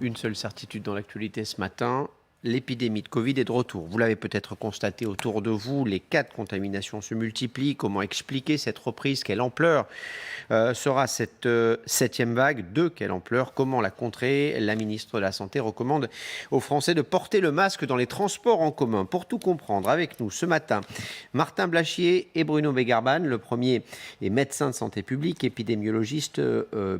Une seule certitude dans l'actualité ce matin, l'épidémie de Covid est de retour. Vous l'avez peut-être constaté autour de vous, les cas de contamination se multiplient. Comment expliquer cette reprise? Quelle ampleur sera cette septième vague? De quelle ampleur? Comment la contrer? La ministre de la Santé recommande aux Français de porter le masque dans les transports en commun. Pour tout comprendre, avec nous ce matin, Martin Blachier et Bruno Begarban. Le premier est médecin de santé publique, épidémiologiste,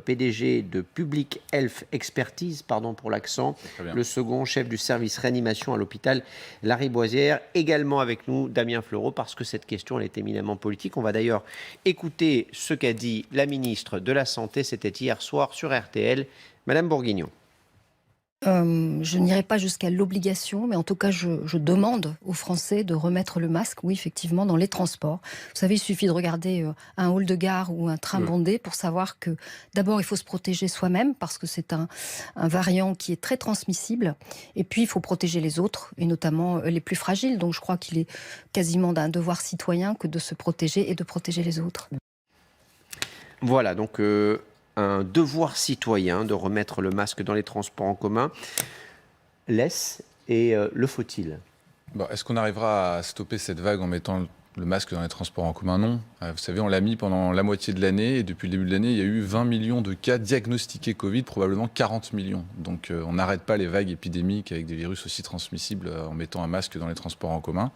PDG de Public Health Expertise, pardon pour l'accent. Le second, chef du service réanimation à l'hôpital Lariboisière. Également avec nous, Damien Fleureau, parce que cette question elle est éminemment politique. On va d'ailleurs écouter ce qu'a dit la ministre de la Santé. C'était hier soir sur RTL. Madame Bourguignon. Je n'irai pas jusqu'à l'obligation, mais en tout cas, je demande aux Français de remettre le masque, oui, effectivement, dans les transports. Vous savez, il suffit de regarder un hall de gare ou un train bondé pour savoir que, d'abord, il faut se protéger soi-même, parce que c'est un variant qui est très transmissible. Et puis, il faut protéger les autres, et notamment les plus fragiles. Donc, je crois qu'il est quasiment d'un devoir citoyen que de se protéger et de protéger les autres. Voilà, donc un devoir citoyen de remettre le masque dans les transports en commun. Laisse et le faut-il? Bon, est-ce qu'on arrivera à stopper cette vague en mettant le masque dans les transports en commun? Non. Vous savez, on l'a mis pendant la moitié de l'année et depuis le début de l'année, il y a eu 20 millions de cas diagnostiqués Covid, probablement 40 millions. Donc on n'arrête pas les vagues épidémiques avec des virus aussi transmissibles en mettant un masque dans les transports en commun.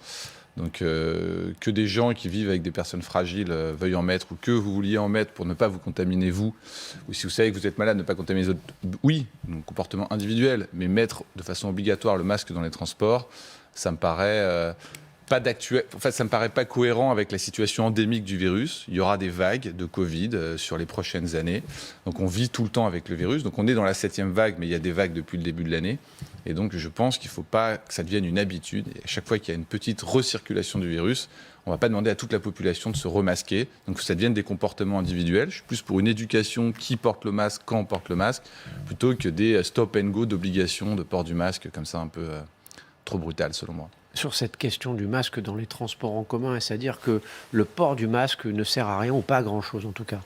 Donc que des gens qui vivent avec des personnes fragiles veuillent en mettre ou que vous vouliez en mettre pour ne pas vous contaminer vous, ou si vous savez que vous êtes malade, ne pas contaminer les autres, oui, donc comportement individuel, mais mettre de façon obligatoire le masque dans les transports, ça me paraît ça me paraît pas cohérent avec la situation endémique du virus. Il y aura des vagues de Covid sur les prochaines années. Donc on vit tout le temps avec le virus. Donc on est dans la 7e vague, mais il y a des vagues depuis le début de l'année. Et donc je pense qu'il ne faut pas que ça devienne une habitude. Et à chaque fois qu'il y a une petite recirculation du virus, on ne va pas demander à toute la population de se remasquer. Donc que ça devienne des comportements individuels. Je suis plus pour une éducation qui porte le masque, quand on porte le masque, plutôt que des stop and go d'obligation de port du masque, comme ça un peu trop brutal selon moi. Sur cette question du masque dans les transports en commun, c'est-à-dire que le port du masque ne sert à rien ou pas à grand-chose en tout cas?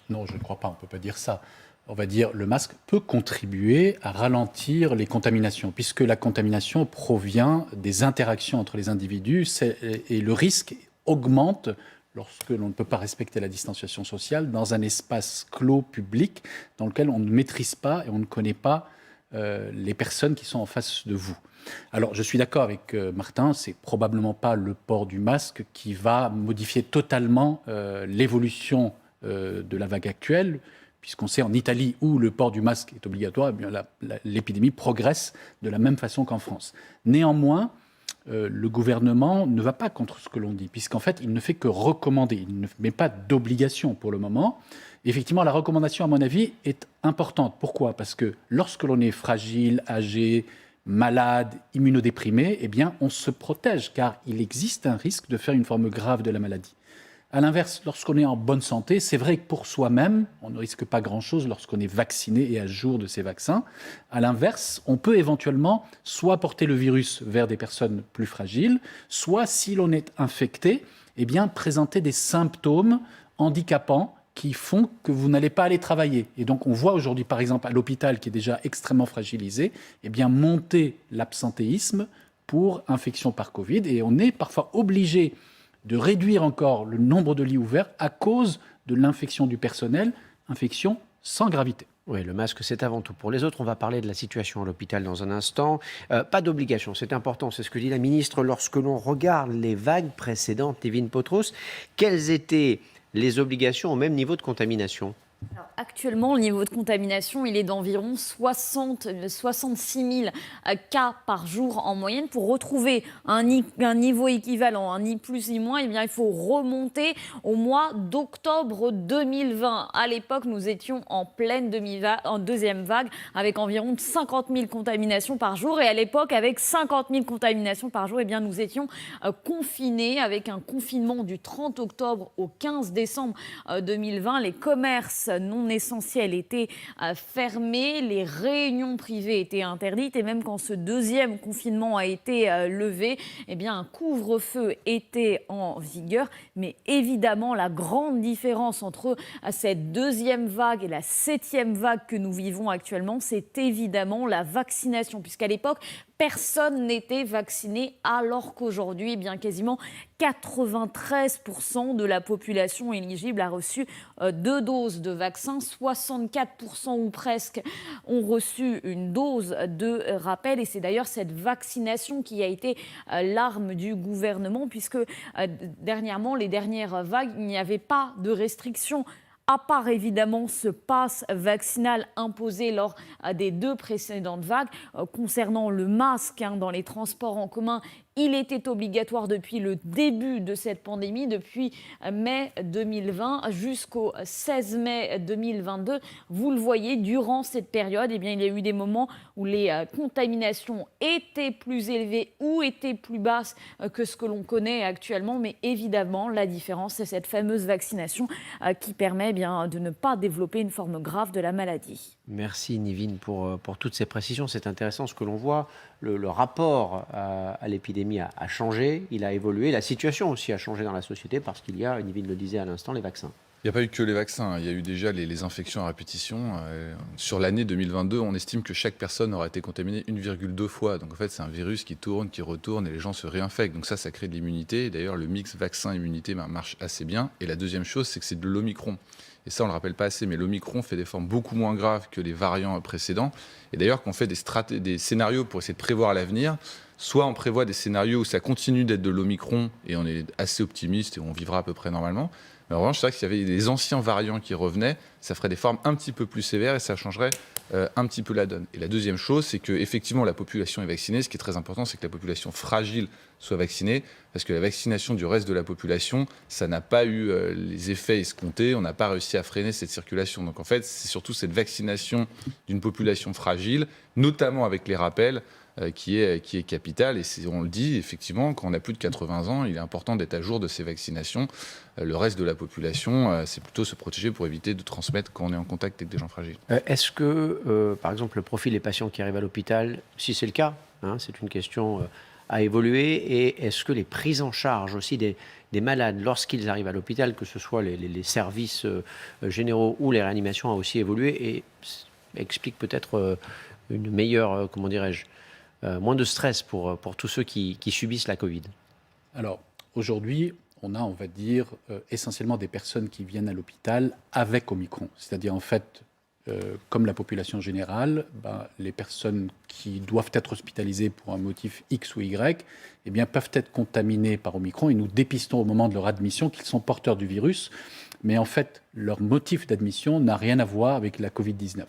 Non, je ne crois pas, on ne peut pas dire ça. On va dire le masque peut contribuer à ralentir les contaminations, puisque la contamination provient des interactions entre les individus et le risque augmente lorsque l'on ne peut pas respecter la distanciation sociale dans un espace clos public dans lequel on ne maîtrise pas et on ne connaît pas les personnes qui sont en face de vous. Alors, je suis d'accord avec Martin, c'est probablement pas le port du masque qui va modifier totalement l'évolution de la vague actuelle, puisqu'on sait en Italie où le port du masque est obligatoire, eh bien, l'épidémie progresse de la même façon qu'en France. Néanmoins, le gouvernement ne va pas contre ce que l'on dit, puisqu'en fait, il ne fait que recommander, il ne met pas d'obligation pour le moment. Effectivement, la recommandation, à mon avis, est importante. Pourquoi? Parce que lorsque l'on est fragile, âgé, malade, immunodéprimé, eh bien, on se protège, car il existe un risque de faire une forme grave de la maladie. À l'inverse, lorsqu'on est en bonne santé, c'est vrai que pour soi-même, on ne risque pas grand-chose lorsqu'on est vacciné et à jour de ces vaccins. À l'inverse, on peut éventuellement soit porter le virus vers des personnes plus fragiles, soit, si l'on est infecté, eh bien, présenter des symptômes handicapants qui font que vous n'allez pas aller travailler. Et donc, on voit aujourd'hui, par exemple, à l'hôpital, qui est déjà extrêmement fragilisé, eh bien, monter l'absentéisme pour infection par Covid. Et on est parfois obligé de réduire encore le nombre de lits ouverts à cause de l'infection du personnel, infection sans gravité. Oui, le masque, c'est avant tout pour les autres. On va parler de la situation à l'hôpital dans un instant. Pas d'obligation, c'est important, c'est ce que dit la ministre. Lorsque l'on regarde les vagues précédentes, Évelyne Potros, quelles étaient les obligations au même niveau de contamination? Alors, actuellement, le niveau de contamination, il est d'environ 66 000 cas par jour en moyenne. Pour retrouver un niveau équivalent, un ni plus ni moins, eh bien, il faut remonter au mois d'octobre 2020. À l'époque, nous étions en pleine deuxième vague avec environ 50 000 contaminations par jour. Et à l'époque, avec 50 000 contaminations par jour, eh bien, nous étions confinés avec un confinement du 30 octobre au 15 décembre 2020. Les commerces non essentiels étaient fermés, les réunions privées étaient interdites et même quand ce deuxième confinement a été levé, eh bien, un couvre-feu était en vigueur. Mais évidemment, la grande différence entre cette deuxième vague et la 7e vague que nous vivons actuellement, c'est évidemment la vaccination, puisqu'à l'époque, personne n'était vacciné, alors qu'aujourd'hui, eh bien, quasiment 93% de la population éligible a reçu 2 doses de vaccin, 64% ou presque ont reçu une dose de rappel. Et c'est d'ailleurs cette vaccination qui a été l'arme du gouvernement, puisque dernièrement, les dernières vagues, il n'y avait pas de restrictions, à part évidemment ce pass vaccinal imposé lors des 2 précédentes vagues. Concernant le masque dans les transports en commun, il était obligatoire depuis le début de cette pandémie, depuis mai 2020 jusqu'au 16 mai 2022. Vous le voyez, durant cette période, eh bien, il y a eu des moments où les contaminations étaient plus élevées ou étaient plus basses que ce que l'on connaît actuellement. Mais évidemment, la différence, c'est cette fameuse vaccination qui permet bien, de ne pas développer une forme grave de la maladie. Merci Nivine pour toutes ces précisions. C'est intéressant ce que l'on voit. Le rapport à l'épidémie a changé, il a évolué. La situation aussi a changé dans la société parce qu'il y a, Nivine le disait à l'instant, les vaccins. Il n'y a pas eu que les vaccins, il y a eu déjà les infections à répétition. Sur l'année 2022, on estime que chaque personne aura été contaminée 1,2 fois. Donc en fait, c'est un virus qui tourne, qui retourne et les gens se réinfectent. Donc ça crée de l'immunité. D'ailleurs, le mix vaccin-immunité marche assez bien. Et la deuxième chose, c'est que c'est de l'Omicron. Et ça, on ne le rappelle pas assez, mais l'Omicron fait des formes beaucoup moins graves que les variants précédents. Et d'ailleurs, quand on fait des scénarios pour essayer de prévoir l'avenir, soit on prévoit des scénarios où ça continue d'être de l'Omicron et on est assez optimiste et on vivra à peu près normalement. Mais en revanche, c'est vrai que s'il y avait des anciens variants qui revenaient, ça ferait des formes un petit peu plus sévères et ça changerait un petit peu la donne. Et la deuxième chose, c'est qu'effectivement, la population est vaccinée. Ce qui est très important, c'est que la population fragile soit vaccinée, parce que la vaccination du reste de la population, ça n'a pas eu les effets escomptés. On n'a pas réussi à freiner cette circulation. Donc en fait, c'est surtout cette vaccination d'une population fragile, notamment avec les rappels, qui est capitale. Et on le dit, effectivement, quand on a plus de 80 ans, il est important d'être à jour de ces vaccinations. Le reste de la population, c'est plutôt se protéger pour éviter de transmettre quand on est en contact avec des gens fragiles. Est-ce que, par exemple, le profil des patients qui arrivent à l'hôpital, si c'est le cas, c'est une question à évoluer, et est-ce que les prises en charge aussi des malades lorsqu'ils arrivent à l'hôpital, que ce soit les services généraux ou les réanimations, a aussi évolué et explique peut-être une meilleure, comment dirais-je, moins de stress pour tous ceux qui subissent la Covid? Alors, aujourd'hui, on a, on va dire, essentiellement des personnes qui viennent à l'hôpital avec Omicron. C'est-à-dire, en fait, comme la population générale, les personnes qui doivent être hospitalisées pour un motif X ou Y, eh bien, peuvent être contaminées par Omicron. Et nous dépistons au moment de leur admission qu'ils sont porteurs du virus. Mais en fait, leur motif d'admission n'a rien à voir avec la Covid-19.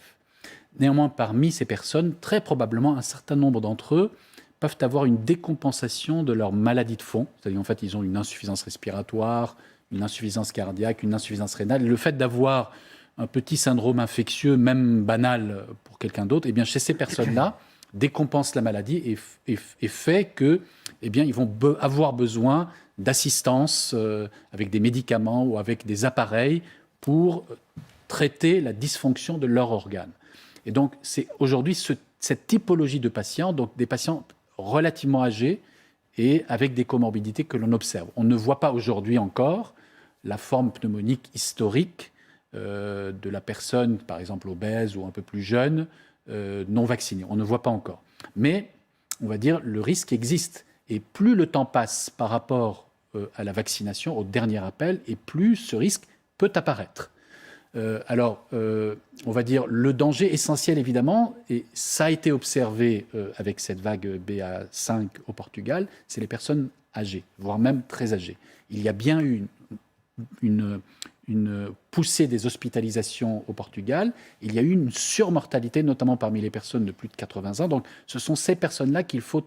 Néanmoins, parmi ces personnes, très probablement, un certain nombre d'entre eux peuvent avoir une décompensation de leur maladie de fond. C'est-à-dire, en fait, ils ont une insuffisance respiratoire, une insuffisance cardiaque, une insuffisance rénale. Et le fait d'avoir un petit syndrome infectieux, même banal pour quelqu'un d'autre, eh bien, chez ces personnes-là, décompense la maladie et fait que, eh bien, ils vont avoir besoin d'assistance avec des médicaments ou avec des appareils pour traiter la dysfonction de leur organe. Et donc, c'est aujourd'hui cette typologie de patients, donc des patients relativement âgés et avec des comorbidités que l'on observe. On ne voit pas aujourd'hui encore la forme pneumonique historique de la personne, par exemple obèse ou un peu plus jeune, non vaccinée. On ne voit pas encore. Mais, on va dire, le risque existe. Et plus le temps passe par rapport à la vaccination, au dernier appel, et plus ce risque peut apparaître. On va dire, le danger essentiel, évidemment, et ça a été observé avec cette vague BA5 au Portugal, c'est les personnes âgées, voire même très âgées. Il y a bien eu une poussée des hospitalisations au Portugal. Il y a eu une surmortalité, notamment parmi les personnes de plus de 80 ans. Donc, ce sont ces personnes-là qu'il faut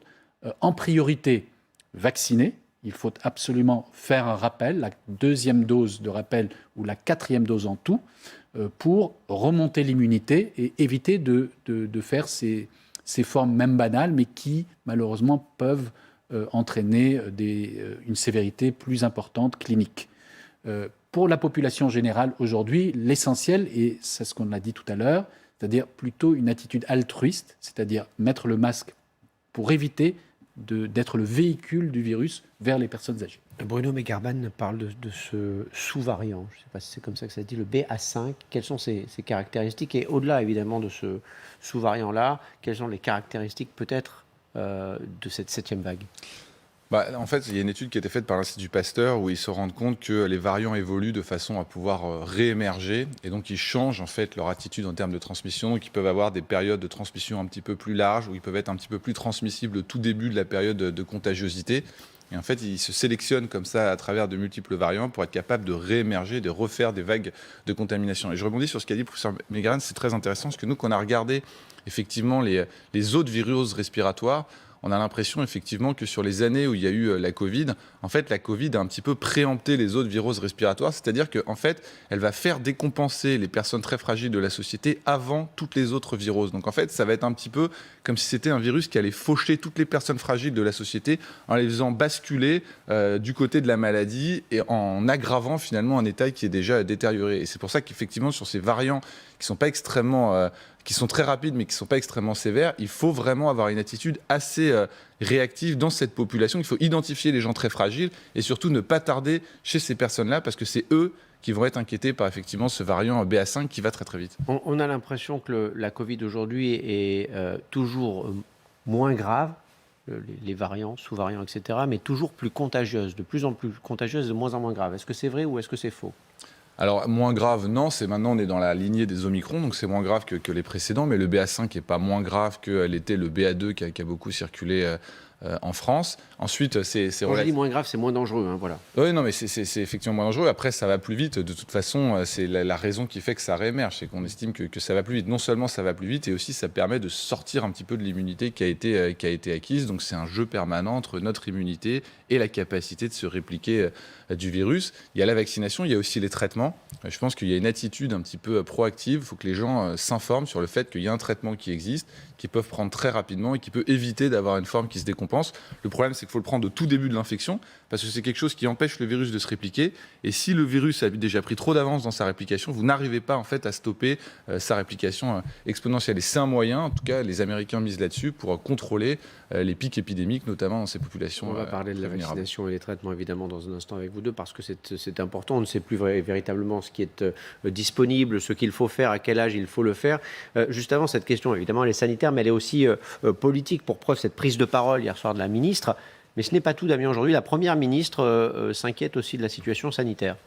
en priorité vacciner. Il faut absolument faire un rappel, la 2e dose de rappel ou la 4e dose en tout, pour remonter l'immunité et éviter de faire ces formes même banales, mais qui malheureusement peuvent entraîner une sévérité plus importante clinique. pour la population générale aujourd'hui, l'essentiel, et c'est ce qu'on a dit tout à l'heure, c'est-à-dire plutôt une attitude altruiste, c'est-à-dire mettre le masque pour éviter d'être le véhicule du virus vers les personnes âgées. Bruno Megarban parle de ce sous-variant, je ne sais pas si c'est comme ça que ça se dit, le BA5. Quelles sont ses caractéristiques? Et au-delà, évidemment, de ce sous-variant-là, quelles sont les caractéristiques peut-être de cette 7e vague? En fait, il y a une étude qui a été faite par l'Institut Pasteur où ils se rendent compte que les variants évoluent de façon à pouvoir réémerger et donc ils changent en fait leur attitude en termes de transmission. Donc ils peuvent avoir des périodes de transmission un petit peu plus larges où ils peuvent être un petit peu plus transmissibles au tout début de la période de contagiosité. Et en fait, ils se sélectionnent comme ça à travers de multiples variants pour être capables de réémerger, de refaire des vagues de contamination. Et je rebondis sur ce qu'a dit le professeur Megarban, c'est très intéressant parce que nous, quand on a regardé effectivement les autres virus respiratoires, on a l'impression effectivement que sur les années où il y a eu la Covid, en fait, la Covid a un petit peu préempté les autres virus respiratoires, c'est-à-dire qu'en fait, elle va faire décompenser les personnes très fragiles de la société avant toutes les autres viroses. Donc en fait, ça va être un petit peu comme si c'était un virus qui allait faucher toutes les personnes fragiles de la société en les faisant basculer du côté de la maladie et en aggravant finalement un état qui est déjà détérioré. Et c'est pour ça qu'effectivement, sur ces variants qui sont pas extrêmement... qui sont très rapides mais qui ne sont pas extrêmement sévères, il faut vraiment avoir une attitude assez réactive dans cette population. Il faut identifier les gens très fragiles et surtout ne pas tarder chez ces personnes-là parce que c'est eux qui vont être inquiétés par effectivement ce variant BA5 qui va très très vite. On a l'impression que la Covid aujourd'hui est toujours moins grave, les variants, sous-variants, etc., mais toujours plus contagieuse, de plus en plus contagieuse, de moins en moins grave. Est-ce que c'est vrai ou est-ce que c'est faux ? Alors, moins grave, non, c'est maintenant, on est dans la lignée des Omicron, donc c'est moins grave que les précédents, mais le BA5 n'est pas moins grave que l'était le BA2 qui a beaucoup circulé en France. Ensuite, c'est quand je dis moins grave, c'est moins dangereux, hein, voilà. Oui, non, mais c'est effectivement moins dangereux. Après, ça va plus vite. De toute façon, c'est la raison qui fait que ça réémerge, c'est qu'on estime que ça va plus vite. Non seulement ça va plus vite, et aussi ça permet de sortir un petit peu de l'immunité qui a été acquise. Donc c'est un jeu permanent entre notre immunité et la capacité de se répliquer du virus. Il y a la vaccination, il y a aussi les traitements. Je pense qu'il y a une attitude un petit peu proactive. Il faut que les gens s'informent sur le fait qu'il y a un traitement qui existe, qu'ils peuvent prendre très rapidement et qui peut éviter d'avoir une forme qui se décompense. Le problème, c'est qu'il faut le prendre au tout début de l'infection, parce que c'est quelque chose qui empêche le virus de se répliquer. Et si le virus a déjà pris trop d'avance dans sa réplication, vous n'arrivez pas en fait à stopper sa réplication exponentielle. Et c'est un moyen, en tout cas, les Américains misent là-dessus pour contrôler les pics épidémiques, notamment dans ces populations. On va parler de la vaccination et les traitements évidemment dans un instant avec vous deux, parce que c'est important. On ne sait plus véritablement ce qui est disponible, ce qu'il faut faire, à quel âge il faut le faire. Juste avant, cette question, évidemment, elle est sanitaire, mais elle est aussi politique. Pour preuve, cette prise de parole hier soir de la ministre. Mais ce n'est pas tout, Damien. Aujourd'hui, la Première ministre s'inquiète aussi de la situation sanitaire.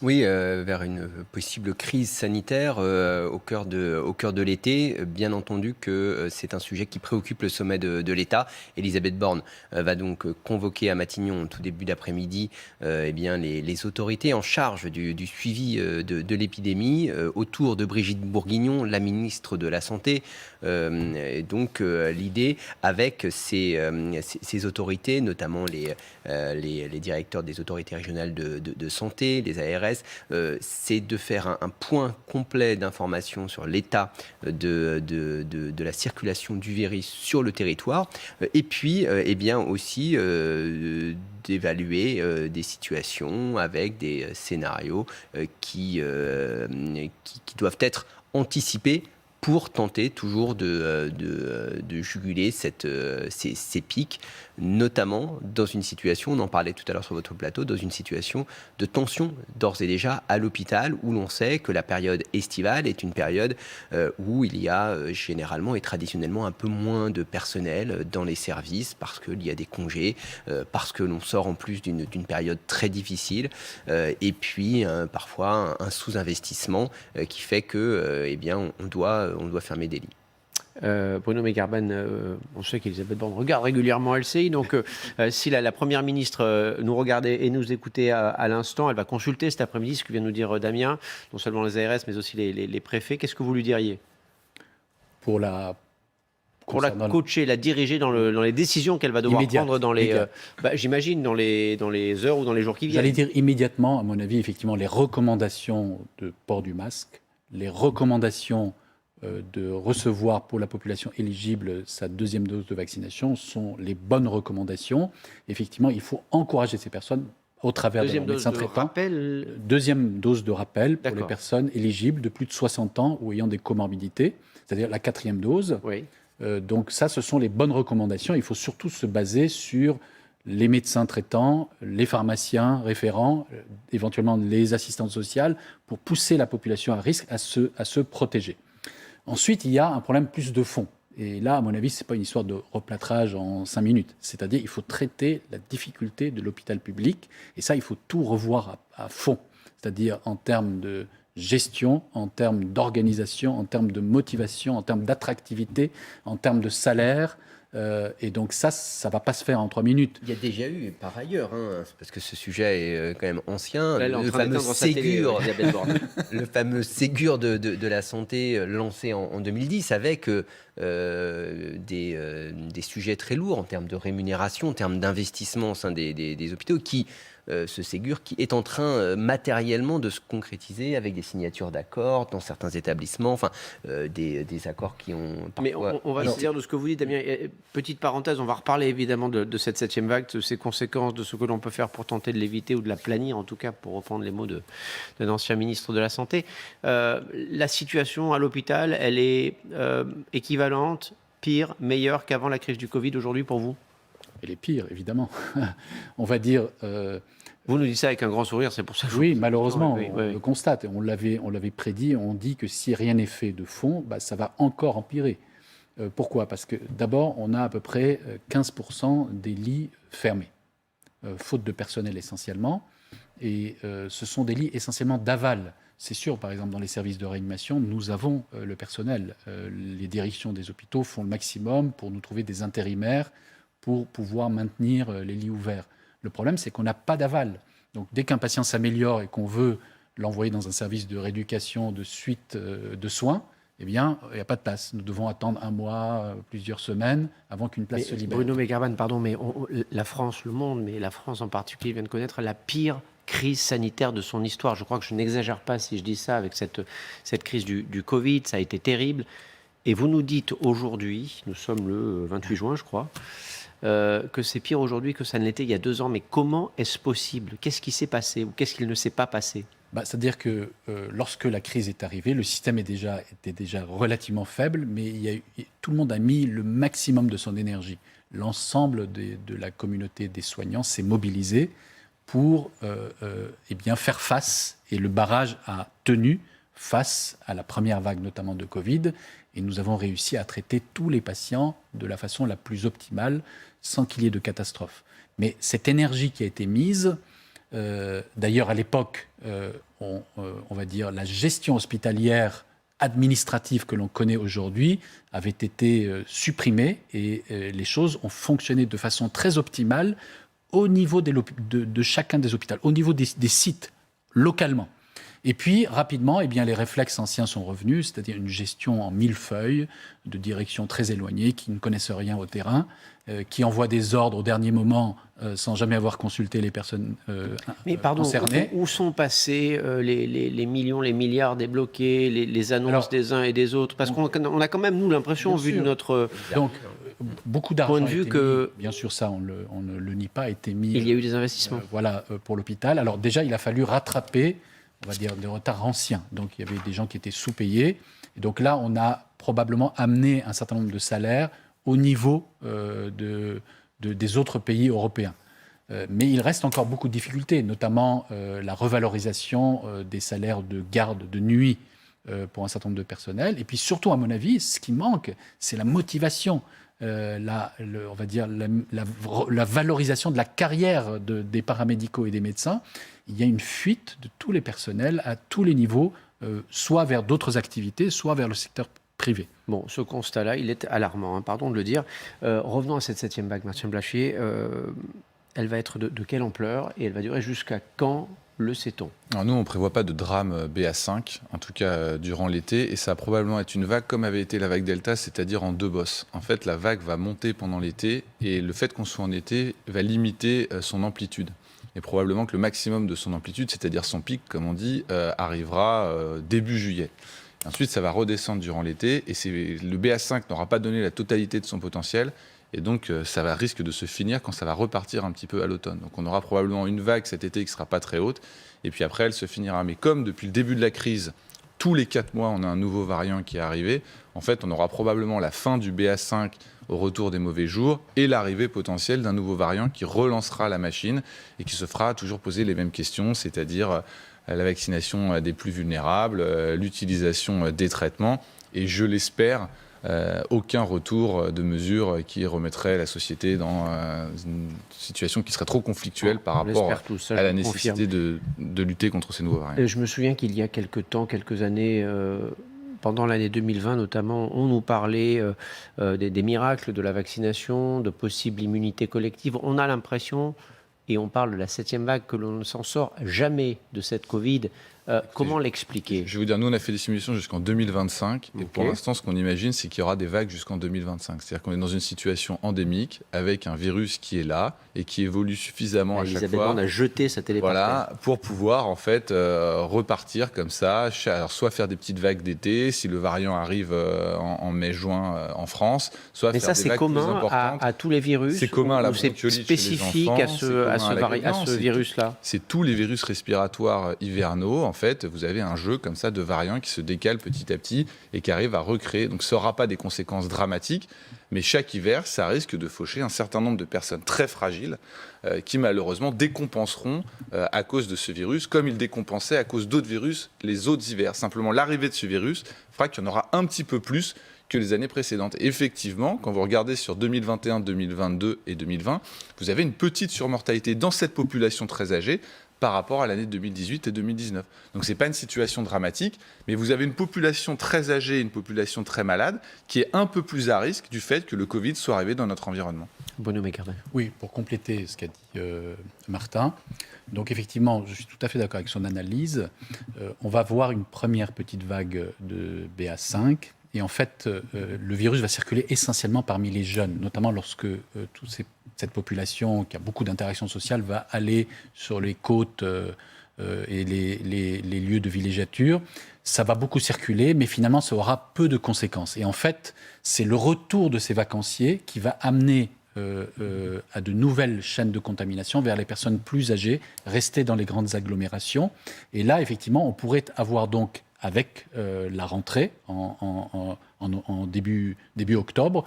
Oui, vers une possible crise sanitaire au cœur de l'été. Bien entendu que c'est un sujet qui préoccupe le sommet de l'État. Elisabeth Borne va donc convoquer à Matignon, tout début d'après-midi, les autorités en charge du suivi de l'épidémie autour de Brigitte Bourguignon, la ministre de la Santé. Donc l'idée avec ces autorités, notamment les directeurs des autorités régionales de santé, des ARS, c'est de faire un point complet d'informations sur l'état de la circulation du virus sur le territoire, et puis aussi d'évaluer des situations avec des scénarios qui doivent être anticipés pour tenter toujours de juguler ces pics, notamment dans une situation, on en parlait tout à l'heure sur votre plateau, dans une situation de tension d'ores et déjà à l'hôpital, où l'on sait que la période estivale est une période où il y a généralement et traditionnellement un peu moins de personnel dans les services, parce qu'il y a des congés, parce que l'on sort en plus d'une période très difficile, et puis parfois un sous-investissement qui fait que on doit fermer des lits. Bruno Megarban, on sait qu'Elisabeth Borne regarde régulièrement LCI, donc si la Première ministre nous regardait et nous écoutait à l'instant, elle va consulter cet après-midi ce que vient de nous dire Damien, non seulement les ARS mais aussi les préfets. Qu'est-ce que vous lui diriez ? Pour la coacher, la diriger dans les décisions qu'elle va devoir prendre dans les, j'imagine, dans les heures ou dans les jours qui viennent. J'allais dire immédiatement, à mon avis, effectivement, les recommandations de port du masque, les recommandations de recevoir pour la population éligible sa deuxième dose de vaccination sont les bonnes recommandations. Effectivement, il faut encourager ces personnes au travers Deuxième de leur dose médecin de traitant. rappel. Deuxième dose de rappel pour les D'accord. personnes éligibles de plus de 60 ans ou ayant des comorbidités, c'est-à-dire la 4e dose. Oui. Donc ça, ce sont les bonnes recommandations. Il faut surtout se baser sur les médecins traitants, les pharmaciens référents, éventuellement les assistantes sociales, pour pousser la population à risque à se protéger. Ensuite, il y a un problème plus de fond. Et là, à mon avis, ce n'est pas une histoire de replâtrage en 5 minutes. C'est-à-dire qu'il faut traiter la difficulté de l'hôpital public. Et ça, il faut tout revoir à fond. C'est-à-dire en termes de gestion, en termes d'organisation, en termes de motivation, en termes d'attractivité, en termes de salaire. Et donc ça ne va pas se faire en 3 minutes. Il y a déjà eu, par ailleurs, parce que ce sujet est quand même ancien, Là, elle est en le train fameux d'éteindre sa télé, Ségur, Elisabeth Borne. le fameux Ségur de la santé lancé en 2010 avec des sujets très lourds en termes de rémunération, en termes d'investissement au sein des hôpitaux, ce Ségur qui est en train matériellement de se concrétiser avec des signatures d'accords dans certains établissements, des accords qui ont Mais parfois... on va se dire de ce que vous dites, Damien. Petite parenthèse, on va reparler évidemment de cette 7e vague, de ses conséquences, de ce que l'on peut faire pour tenter de l'éviter ou de la planir, en tout cas, pour reprendre les mots d'un ancien ministre de la Santé. La situation à l'hôpital, elle est équivalente, pire, meilleure qu'avant la crise du Covid aujourd'hui pour vous? Elle est pire, évidemment. On va dire... Vous nous dites ça avec un grand sourire, c'est pour ça que Oui, malheureusement, Oui, on le constate. On l'avait prédit, on dit que si rien n'est fait de fond, ça va encore empirer. Pourquoi ? Parce que d'abord, on a à peu près 15% des lits fermés, faute de personnel essentiellement. Et ce sont des lits essentiellement d'aval. C'est sûr, par exemple, dans les services de réanimation, nous avons le personnel. Les directions des hôpitaux font le maximum pour nous trouver des intérimaires pour pouvoir maintenir les lits ouverts. Le problème, c'est qu'on n'a pas d'aval. Donc, dès qu'un patient s'améliore et qu'on veut l'envoyer dans un service de rééducation, de suite de soins, eh bien, il n'y a pas de place. Nous devons attendre 1 mois, plusieurs semaines avant qu'une place se libère. Bruno Begerban, pardon, mais la France, le monde, mais la France en particulier, vient de connaître la pire crise sanitaire de son histoire. Je crois que je n'exagère pas si je dis ça avec cette crise du Covid. Ça a été terrible. Et vous nous dites aujourd'hui, nous sommes le 28 juin, je crois, que c'est pire aujourd'hui que ça ne l'était il y a 2 ans. Mais comment est-ce possible? Qu'est-ce qui s'est passé ou qu'est-ce qu'il ne s'est pas passé? C'est-à-dire que lorsque la crise est arrivée, le système était déjà relativement faible, mais tout le monde a mis le maximum de son énergie. L'ensemble de la communauté des soignants s'est mobilisé pour faire face, et le barrage a tenu face à la première vague, notamment de Covid, et nous avons réussi à traiter tous les patients de la façon la plus optimale, sans qu'il y ait de catastrophe. Mais cette énergie qui a été mise, d'ailleurs à l'époque, on va dire la gestion hospitalière administrative que l'on connaît aujourd'hui avait été supprimée et les choses ont fonctionné de façon très optimale au niveau de chacun des hôpitaux, au niveau des sites, localement. Et puis, rapidement, les réflexes anciens sont revenus, c'est-à-dire une gestion en millefeuille, de directions très éloignées, qui ne connaissent rien au terrain, qui envoient des ordres au dernier moment sans jamais avoir consulté les personnes concernées. Où sont passés les millions, les milliards débloqués, les annonces des uns et des autres? Parce qu'on a quand même, nous, l'impression, vu de notre... Donc, beaucoup d'argent point de vue que... Bien sûr, ça, on ne le nie pas, a été mis... Il y a eu des investissements. Pour l'hôpital. Alors déjà, il a fallu rattraper, on va dire, des retards anciens. Donc, il y avait des gens qui étaient sous-payés. Et donc là, on a probablement amené un certain nombre de salaires au niveau des autres pays européens. Mais il reste encore beaucoup de difficultés, notamment la revalorisation des salaires de garde de nuit pour un certain nombre de personnels. Et puis surtout, à mon avis, ce qui manque, c'est la motivation, on va dire la valorisation de la carrière des paramédicaux et des médecins. Il y a une fuite de tous les personnels à tous les niveaux, soit vers d'autres activités, soit vers le secteur privé. Bon, ce constat-là, il est alarmant, pardon de le dire. Revenons à cette 7e vague, Martien Blachier. Elle va être de quelle ampleur et elle va durer jusqu'à quand, le sait-on? Alors nous, on ne prévoit pas de drame BA5, en tout cas durant l'été, et ça va probablement être une vague comme avait été la vague Delta, c'est-à-dire en 2 bosses. En fait, la vague va monter pendant l'été, et le fait qu'on soit en été va limiter son amplitude. Et probablement que le maximum de son amplitude, c'est-à-dire son pic, comme on dit, arrivera début juillet. Ensuite, ça va redescendre durant l'été, et le BA5 n'aura pas donné la totalité de son potentiel, Et donc, ça risque de se finir quand ça va repartir un petit peu à l'automne. Donc, on aura probablement une vague cet été qui ne sera pas très haute. Et puis après, elle se finira. Mais comme depuis le début de la crise, tous les 4 mois, on a un nouveau variant qui est arrivé, en fait, on aura probablement la fin du BA5 au retour des mauvais jours et l'arrivée potentielle d'un nouveau variant qui relancera la machine et qui se fera toujours poser les mêmes questions, c'est-à-dire la vaccination des plus vulnérables, l'utilisation des traitements et, je l'espère, aucun retour de mesures qui remettrait la société dans une situation qui serait trop conflictuelle par rapport à la nécessité de lutter contre ces nouveaux variants. Je me souviens qu'il y a quelques années, pendant l'année 2020 notamment, on nous parlait des miracles de la vaccination, de possibles immunités collectives. On a l'impression, et on parle de la 7e vague, que l'on ne s'en sort jamais de cette Covid. Comment l'expliquer ? Je vais vous dire, nous, on a fait des simulations jusqu'en 2025. Et pour l'instant, ce qu'on imagine, c'est qu'il y aura des vagues jusqu'en 2025. C'est-à-dire qu'on est dans une situation endémique avec un virus qui est là et qui évolue suffisamment à chaque fois. Elisabeth Borne a jeté sa téléporteur. Voilà, pour pouvoir, en fait, repartir comme ça. Alors, soit faire des petites vagues d'été, si le variant arrive en mai-juin en France, soit faire des vagues plus importantes. Mais ça, c'est commun à tous les virus. C'est commun à la c'est bronchiolite spécifique chez les enfants, à ce virus-là. C'est tous les virus respiratoires hivernaux. En fait, vous avez un jeu comme ça de variants qui se décalent petit à petit et qui arrivent à recréer. Donc, ça n'aura pas des conséquences dramatiques, mais chaque hiver, ça risque de faucher un certain nombre de personnes très fragiles qui, malheureusement, décompenseront à cause de ce virus, comme ils décompensaient à cause d'autres virus les autres hivers. Simplement, l'arrivée de ce virus fera qu'il y en aura un petit peu plus que les années précédentes. Et effectivement, quand vous regardez sur 2021, 2022 et 2020, vous avez une petite surmortalité dans cette population très âgée par rapport à l'année 2018 et 2019. Donc, ce n'est pas une situation dramatique, mais vous avez une population très âgée et une population très malade qui est un peu plus à risque du fait que le Covid soit arrivé dans notre environnement. Bruno Meckern. Oui, pour compléter ce qu'a dit Martin, donc effectivement, je suis tout à fait d'accord avec son analyse. On va voir une première petite vague de BA5. Et en fait, le virus va circuler essentiellement parmi les jeunes, notamment lorsque cette population qui a beaucoup d'interactions sociales va aller sur les côtes et les lieux de villégiature. Ça va beaucoup circuler, mais finalement, ça aura peu de conséquences. Et en fait, c'est le retour de ces vacanciers qui va amener à de nouvelles chaînes de contamination vers les personnes plus âgées, restées dans les grandes agglomérations. Et là, effectivement, on pourrait avoir donc, avec la rentrée en début octobre,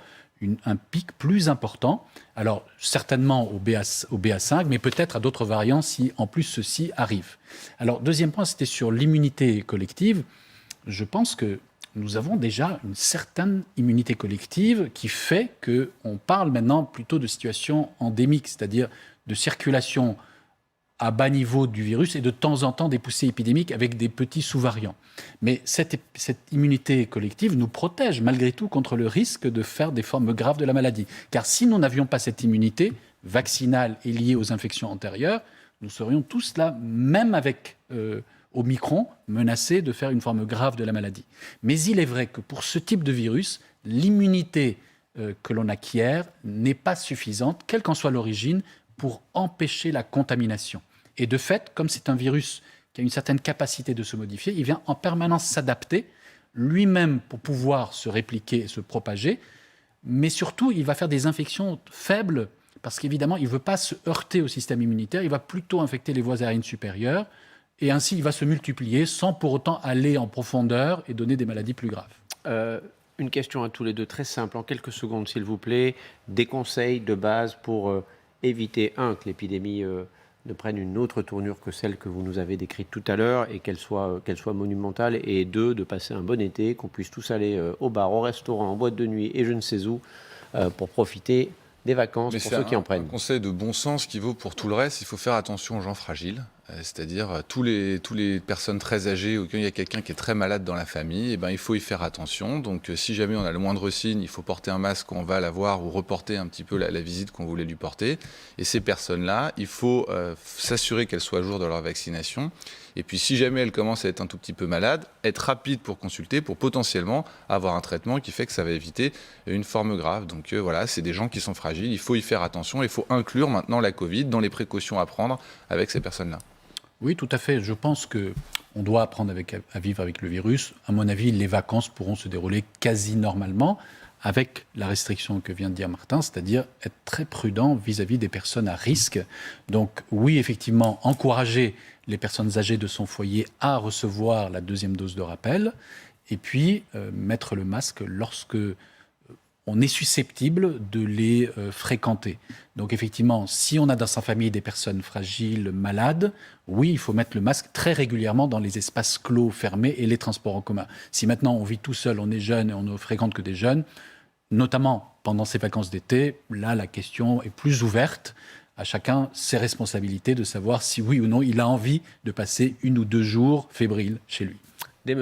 un pic plus important. Alors, certainement au BA5, mais peut-être à d'autres variants si, en plus, ceci arrive. Alors, deuxième point, c'était sur l'immunité collective. Je pense que nous avons déjà une certaine immunité collective qui fait qu'on parle maintenant plutôt de situation endémique, c'est-à-dire de circulation à bas niveau du virus et de temps en temps des poussées épidémiques avec des petits sous-variants. Mais cette immunité collective nous protège malgré tout contre le risque de faire des formes graves de la maladie. Car si nous n'avions pas cette immunité vaccinale et liée aux infections antérieures, nous serions tous là, même avec Omicron, menacés de faire une forme grave de la maladie. Mais il est vrai que pour ce type de virus, l'immunité que l'on acquiert n'est pas suffisante, quelle qu'en soit l'origine, pour empêcher la contamination. Et de fait, comme c'est un virus qui a une certaine capacité de se modifier, il vient en permanence s'adapter lui-même pour pouvoir se répliquer et se propager, mais surtout, il va faire des infections faibles parce qu'évidemment, il ne veut pas se heurter au système immunitaire, il va plutôt infecter les voies aériennes supérieures et ainsi, il va se multiplier sans pour autant aller en profondeur et donner des maladies plus graves. Une question à tous les deux, très simple, en quelques secondes, s'il vous plaît. Des conseils de base pour éviter, que l'épidémie ne prenne une autre tournure que celle que vous nous avez décrite tout à l'heure et qu'elle soit monumentale, et 2, de passer un bon été, qu'on puisse tous aller au bar, au restaurant, en boîte de nuit et je ne sais où pour profiter des vacances. Mais pour ceux qui en prennent. Un conseil de bon sens qui vaut pour tout le reste. Il faut faire attention aux gens fragiles, c'est-à-dire tous les personnes très âgées ou qu'il y a quelqu'un qui est très malade dans la famille, il faut y faire attention. Donc si jamais on a le moindre signe, il faut porter un masque quand on va la voir ou reporter un petit peu la visite qu'on voulait lui porter. Et ces personnes-là, il faut s'assurer qu'elles soient à jour de leur vaccination. Et puis si jamais elles commencent à être un tout petit peu malades, être rapide pour consulter, pour potentiellement avoir un traitement qui fait que ça va éviter une forme grave. Donc voilà, c'est des gens qui sont fragiles, il faut y faire attention, il faut inclure maintenant la Covid dans les précautions à prendre avec ces personnes-là. Oui, tout à fait. Je pense qu'on doit apprendre à vivre avec le virus. À mon avis, les vacances pourront se dérouler quasi normalement, avec la restriction que vient de dire Martin, c'est-à-dire être très prudent vis-à-vis des personnes à risque. Donc oui, effectivement, encourager les personnes âgées de son foyer à recevoir la 2e dose de rappel, et puis mettre le masque lorsque on est susceptible de les fréquenter. Donc effectivement, si on a dans sa famille des personnes fragiles, malades, oui, il faut mettre le masque très régulièrement dans les espaces clos, fermés et les transports en commun. Si maintenant on vit tout seul, on est jeune et on ne fréquente que des jeunes, notamment pendant ces vacances d'été, là la question est plus ouverte. À chacun ses responsabilités de savoir si oui ou non il a envie de passer 1 ou 2 jours fébriles chez lui.